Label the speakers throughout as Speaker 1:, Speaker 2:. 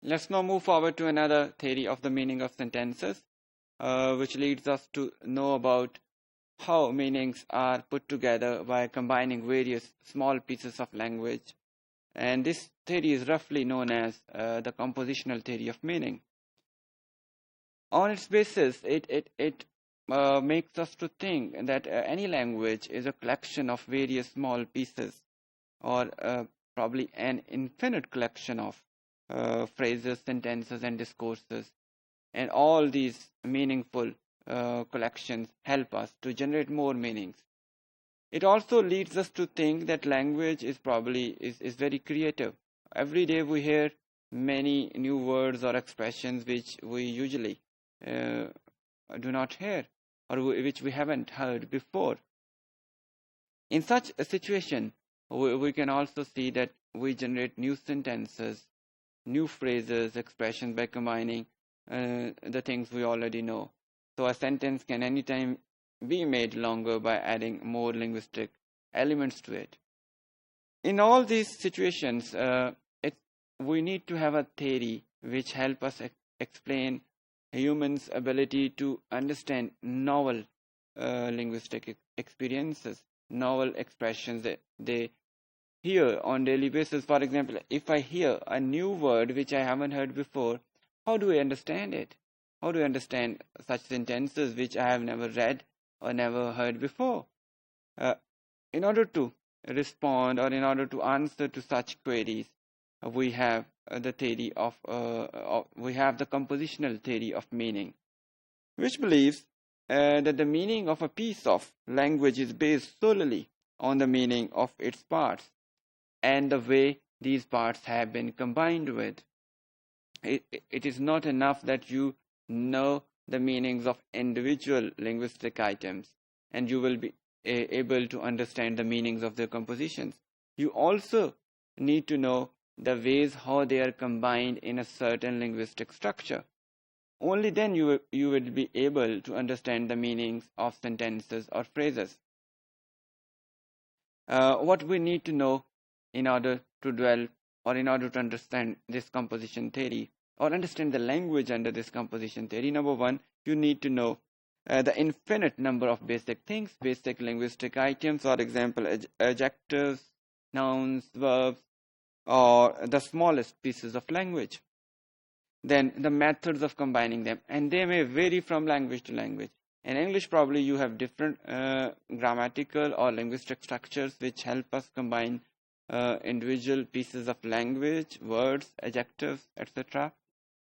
Speaker 1: Let's now move forward to another theory of the meaning of sentences, which leads us to know about how meanings are put together by combining various small pieces of language. And this theory is roughly known as the compositional theory of meaning. On its basis, it makes us to think that any language is a collection of various small pieces, or probably an infinite collection of phrases, sentences, and discourses. And all these meaningful collections help us to generate more meanings. It also leads us to think that language is very creative. Every day we hear many new words or expressions which we usually do not hear, or which we haven't heard before. In such a situation, we can also see that we generate new sentences, new phrases, expressions by combining the things we already know. So a sentence can anytime be made longer by adding more linguistic elements to it. In all these situations, we need to have a theory which help us explain humans' ability to understand novel linguistic experiences, novel expressions that they hear on daily basis. For example, if I hear a new word which I haven't heard before, how do I understand it? How do I understand such sentences which I have never read or never heard before? In order to respond, or in order to answer to such queries, we have the theory of we have the compositional theory of meaning, which believes that the meaning of a piece of language is based solely on the meaning of its parts and the way these parts have been combined with. It is not enough that you know the meanings of individual linguistic items and you will be able to understand the meanings of their compositions. You also need to know the ways how they are combined in a certain linguistic structure. Only then you will be able to understand the meanings of sentences or phrases. What we need to know in order to dwell, or in order to understand this composition theory, or understand the language under this composition theory, number one, you need to know the infinite number of basic things, basic linguistic items, for example, adjectives, nouns, verbs, or the smallest pieces of language. Then the methods of combining them, and they may vary from language to language. In English, probably you have different grammatical or linguistic structures which help us combine individual pieces of language, words, adjectives, etc.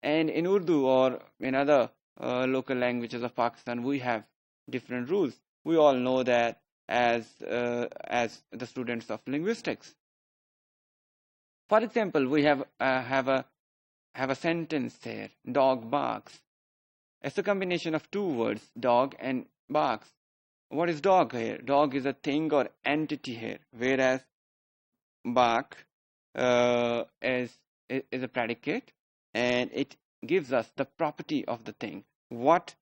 Speaker 1: And in Urdu or in other local languages of Pakistan, we have different rules. We all know that as the students of linguistics. For example, we have a sentence here: dog barks. It's a combination of two words, dog and barks. What is dog here? Dog is a thing or entity here, whereas bark is a predicate, and it gives us the property of the thing. What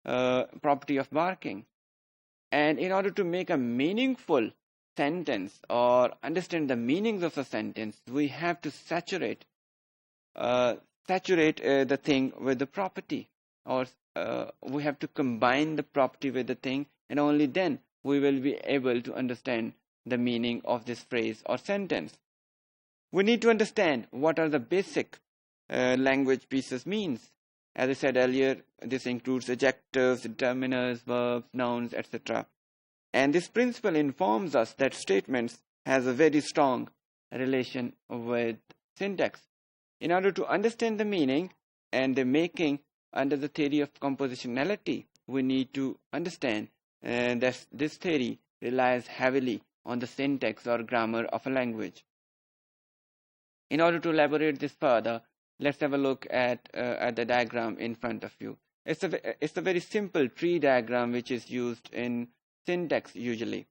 Speaker 1: property of barking? And in order to make a meaningful sentence or understand the meanings of a sentence, we have to saturate the thing with the property, or we have to combine the property with the thing, and only then we will be able to understand the meaning of this phrase or sentence. We need to understand what are the basic language pieces means. As I said earlier, this includes adjectives, determiners, verbs, nouns, etc. And this principle informs us that statements has a very strong relation with syntax. In order to understand the meaning and the making under the theory of compositionality, we need to understand that this theory relies heavily on the syntax or grammar of a language. In order to elaborate this further, let's have a look at the diagram in front of you. It's a very simple tree diagram which is used in syntax usually.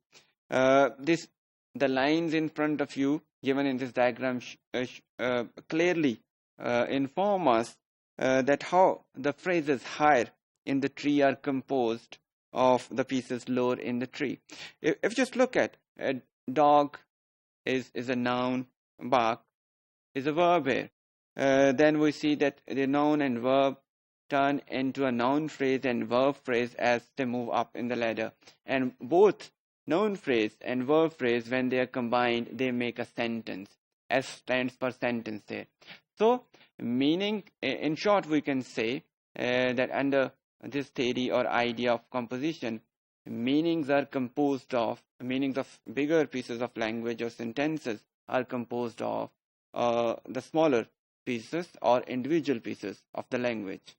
Speaker 1: The lines in front of you given in this diagram clearly inform us that how the phrases higher in the tree are composed of the pieces lower in the tree. If you just look at dog is a noun, bark is a verb here. then we see that the noun and verb turn into a noun phrase and verb phrase as they move up in the ladder. And both noun phrase and verb phrase, when they are combined, they make a sentence. S stands for sentence there. So meaning, in short, we can say that under this theory or idea of composition, meanings of bigger pieces of language or sentences are composed of the smaller pieces or individual pieces of the language.